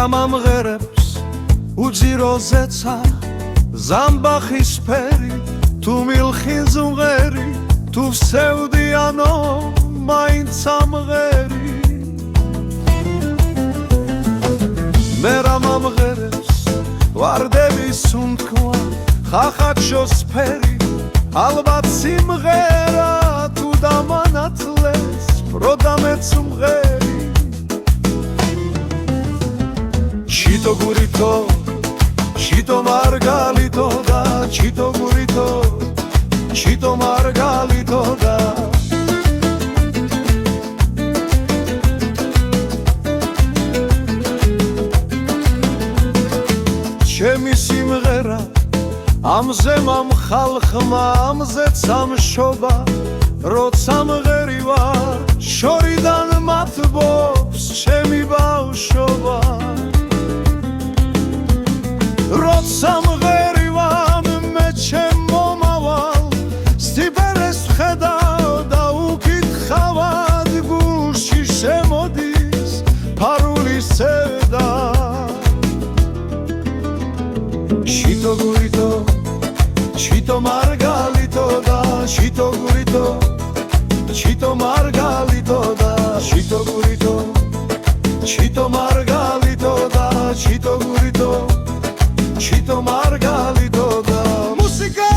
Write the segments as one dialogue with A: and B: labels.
A: მერა მომღერებს უძიროზეცა ზამბახის ფერი თუ მილხინს უმღერი თუ ვსევდიანო მაინც ამღერი მერა მომღერებს ვარდების უნთქვა ხახაჩოს ფერი ალბათ სიმღერა თუ დამანათლეს პროდამეც უმღერი ჩიტო გურითო ჩიტო მარგალითო და ჩიტო გურითო ჩიტო მარგალითო და ჩემი სიმღერა ამზე მომხალხმა ამზეც ამშობა როცა მღერი ვარ შორიდან მათბობს ჩემი ბავშვობა როცა მღერი ვარ მე ჩემ მომავალ სტიპერეს ვხედავ და უკითხავად გულში შემოდის ფარული სევდა ჩიტო გურითო ჩიტო მარგალითო და ჩიტო გურითო ჩიტო მარგალითო და ჩიტო გურითო ჩიტო მარგალითო და ჩიტო გურითო ჩიტო მარგალითო და მუსიკა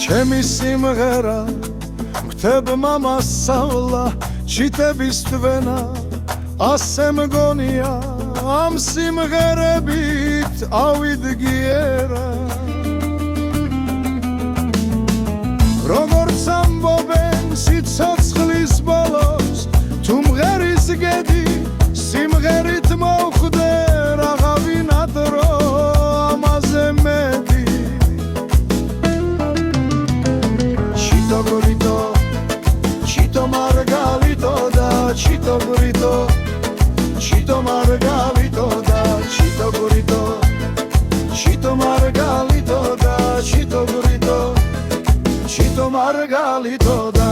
A: ჩემი სიმღერა მგთებმა მასავლა ჩიტების თვენა ასე მგონია ამ სიმღერებით ავიდგიერა როგორც ამბობენ სიცოცხლის ბოლოს თუ მღერის გედი სიმღერით მოხვდე რაღაცა დრო ამაზე მეტი ჩიტო გურითო ჩიტო მარგალითო და ჩიტო გურითო ჩიტო მარგალითო და ჩიტო გურითო ჩიტო მარგალითო და ჩიტო გურითო ჩიტო მარგალითო და